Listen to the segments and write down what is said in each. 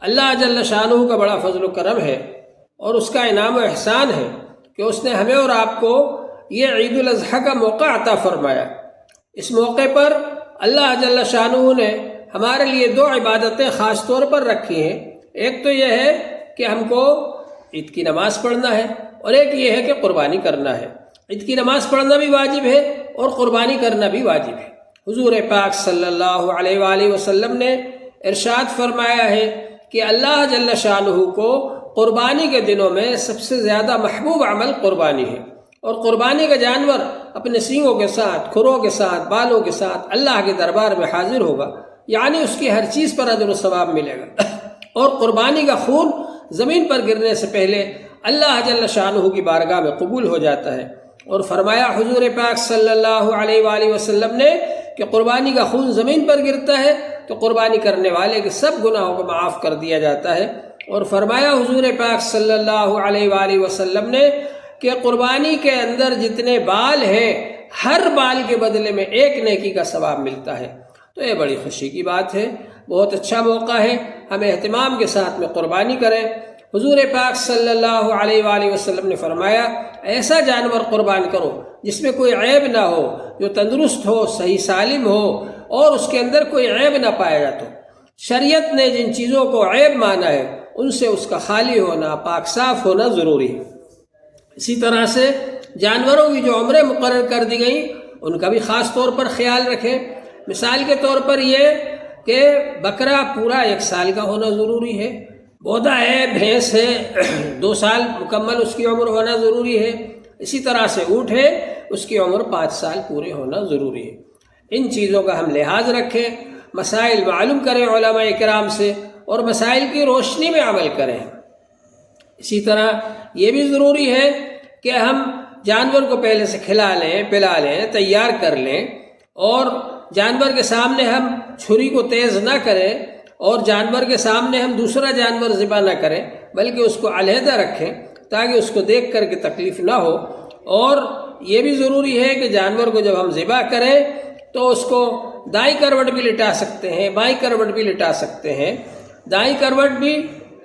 اللہ جل شانہ کا بڑا فضل و کرم ہے اور اس کا انعام و احسان ہے کہ اس نے ہمیں اور آپ کو یہ عید الاضحیٰ کا موقع عطا فرمایا۔ اس موقع پر اللہ جل شانہ نے ہمارے لیے دو عبادتیں خاص طور پر رکھی ہیں۔ ایک تو یہ ہے کہ ہم کو عید کی نماز پڑھنا ہے، اور ایک یہ ہے کہ قربانی کرنا ہے۔ عید کی نماز پڑھنا بھی واجب ہے اور قربانی کرنا بھی واجب ہے۔ حضور پاک صلی اللہ علیہ وآلہ وسلم نے ارشاد فرمایا ہے کہ اللہ جل شانہ کو قربانی کے دنوں میں سب سے زیادہ محبوب عمل قربانی ہے، اور قربانی کا جانور اپنے سینگوں کے ساتھ، کھروں کے ساتھ، بالوں کے ساتھ اللہ کے دربار میں حاضر ہوگا، یعنی اس کی ہر چیز پر اجر و ثواب ملے گا، اور قربانی کا خون زمین پر گرنے سے پہلے اللہ جل شانہ کی بارگاہ میں قبول ہو جاتا ہے۔ اور فرمایا حضور پاک صلی اللہ علیہ وآلہ وسلم نے کہ قربانی کا خون زمین پر گرتا ہے تو قربانی کرنے والے کے سب گناہوں کو معاف کر دیا جاتا ہے۔ اور فرمایا حضور پاک صلی اللہ علیہ وآلہ وسلم نے کہ قربانی کے اندر جتنے بال ہیں ہر بال کے بدلے میں ایک نیکی کا ثواب ملتا ہے۔ تو یہ بڑی خوشی کی بات ہے، بہت اچھا موقع ہے، ہمیں اہتمام کے ساتھ میں قربانی کریں۔ حضور پاک صلی اللہ علیہ وآلہ وسلم نے فرمایا ایسا جانور قربان کرو جس میں کوئی عیب نہ ہو، جو تندرست ہو، صحیح سالم ہو، اور اس کے اندر کوئی عیب نہ پایا جاتا۔ شریعت نے جن چیزوں کو عیب مانا ہے ان سے اس کا خالی ہونا، پاک صاف ہونا ضروری ہے۔ اسی طرح سے جانوروں کی جو عمریں مقرر کر دی گئیں ان کا بھی خاص طور پر خیال رکھیں۔ مثال کے طور پر یہ کہ بکرا پورا 1 سال کا ہونا ضروری ہے، بودا ہے، بھینس ہے 2 سال مکمل اس کی عمر ہونا ضروری ہے، اسی طرح سے اونٹ ہے اس کی عمر 5 سال پورے ہونا ضروری ہے۔ ان چیزوں کا ہم لحاظ رکھیں، مسائل معلوم کریں علماء کرام سے، اور مسائل کی روشنی میں عمل کریں۔ اسی طرح یہ بھی ضروری ہے کہ ہم جانور کو پہلے سے کھلا لیں، پلا لیں، تیار کر لیں، اور جانور کے سامنے ہم چھری کو تیز نہ کریں، اور جانور کے سامنے ہم دوسرا جانور ذبح نہ کریں، بلکہ اس کو علیحدہ رکھیں تاکہ اس کو دیکھ کر کے تکلیف نہ ہو۔ اور یہ بھی ضروری ہے کہ جانور کو جب ہم ذبح کریں تو اس کو دائیں کروٹ بھی لٹا سکتے ہیں، بائیں کروٹ بھی لٹا سکتے ہیں۔ دائیں کروٹ بھی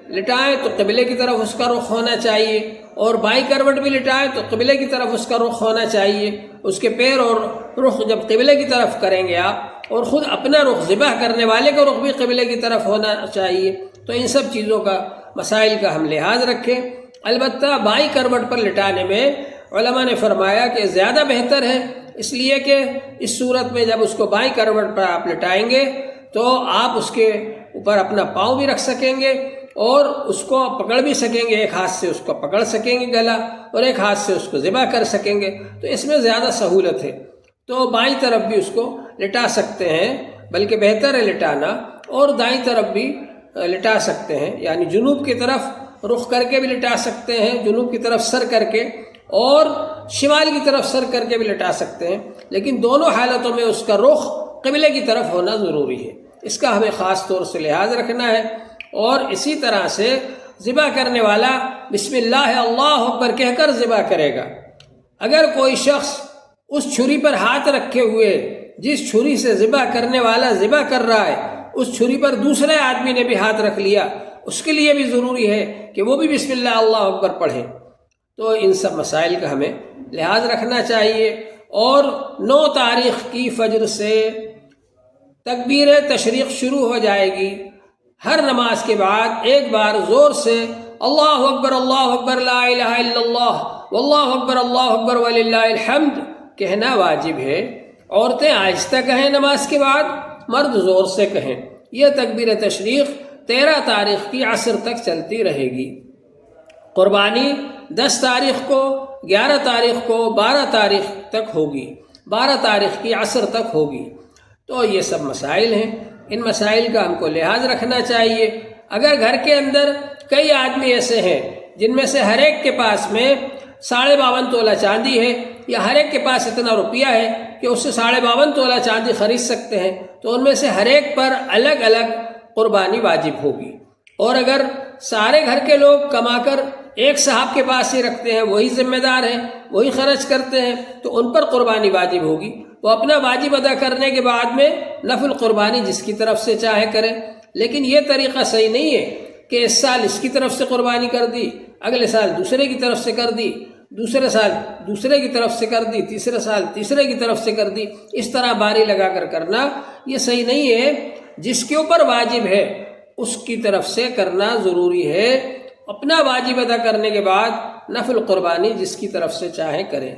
لٹائیں تو قبلے کی طرف اس کا رخ ہونا چاہیے، اور بائیں کروٹ بھی لٹائیں تو قبلے کی طرف اس کا رخ ہونا چاہیے۔ اس کے پیر اور رخ جب قبلے کی طرف کریں گے آپ، اور خود اپنا رخ ذبح کرنے والے کا رخ بھی قبلے کی طرف ہونا چاہیے۔ تو ان سب چیزوں کا، مسائل کا ہم لحاظ رکھیں۔ البتہ بائیں کروٹ پر لٹانے میں علماء نے فرمایا کہ زیادہ بہتر ہے، اس لیے کہ اس صورت میں جب اس کو بائیں کروٹ پر آپ لٹائیں گے تو آپ اس کے اوپر اپنا پاؤں بھی رکھ سکیں گے اور اس کو پکڑ بھی سکیں گے، ایک ہاتھ سے اس کو پکڑ سکیں گے گلا، اور ایک ہاتھ سے اس کو ذبح کر سکیں گے، تو اس میں زیادہ سہولت ہے۔ تو بائیں طرف بھی اس کو لٹا سکتے ہیں، بلکہ بہتر ہے لٹانا، اور دائیں طرف بھی لٹا سکتے ہیں، یعنی جنوب کی طرف رخ کر کے بھی لٹا سکتے ہیں، جنوب کی طرف سر کر کے، اور شمال کی طرف سر کر کے بھی لٹا سکتے ہیں، لیکن دونوں حالتوں میں اس کا رخ قبلے کی طرف ہونا ضروری ہے۔ اس کا ہمیں خاص طور سے لحاظ رکھنا ہے۔ اور اسی طرح سے ذبح کرنے والا بسم اللہ اللہ اکبر کہہ کر ذبح کرے گا۔ اگر کوئی شخص اس چھری پر ہاتھ رکھے ہوئے، جس چھری سے ذبح کرنے والا ذبح کر رہا ہے، اس چھری پر دوسرے آدمی نے بھی ہاتھ رکھ لیا، اس کے لیے بھی ضروری ہے کہ وہ بھی بسم اللہ اللہ اکبر پڑھے۔ تو ان سب مسائل کا ہمیں لحاظ رکھنا چاہیے۔ اور 9 تاریخ کی فجر سے تکبیر تشریق شروع ہو جائے گی۔ ہر نماز کے بعد ایک بار زور سے اللہ اکبر لا الہ الا اللہ واللہ اکبر وللہ الحمد کہنا واجب ہے۔ عورتیں آہستہ کہیں نماز کے بعد، مرد زور سے کہیں۔ یہ تکبیر تشریق 13 تاریخ کی عصر تک چلتی رہے گی۔ قربانی 10 تاریخ کو، 11 تاریخ کو، 12 تاریخ تک ہوگی، 12 تاریخ کی عصر تک ہوگی۔ تو یہ سب مسائل ہیں، ان مسائل کا ہم کو لحاظ رکھنا چاہیے۔ اگر گھر کے اندر کئی آدمی ایسے ہیں جن میں سے ہر ایک کے پاس میں 52.5 تولہ چاندی ہے، یا ہر ایک کے پاس اتنا روپیہ ہے کہ اس سے 52.5 تولہ چاندی خرید سکتے ہیں، تو ان میں سے ہر ایک پر الگ الگ قربانی واجب ہوگی۔ اور اگر سارے گھر کے لوگ کما کر ایک صاحب کے پاس ہی رکھتے ہیں، وہی ذمہ دار ہیں، وہی خرچ کرتے ہیں، تو ان پر قربانی واجب ہوگی۔ وہ اپنا واجب ادا کرنے کے بعد میں نفل قربانی جس کی طرف سے چاہے کرے۔ لیکن یہ طریقہ صحیح نہیں ہے کہ اس سال اس کی طرف سے قربانی کر دی، اگلے سال دوسرے کی طرف سے کر دی، دوسرے سال دوسرے کی طرف سے کر دی، تیسرے سال تیسرے کی طرف سے کر دی، اس طرح باری لگا کر کرنا یہ صحیح نہیں ہے۔ جس کے اوپر واجب ہے اس کی طرف سے کرنا ضروری ہے، اپنا واجب ادا کرنے کے بعد نفل قربانی جس کی طرف سے چاہیں کریں۔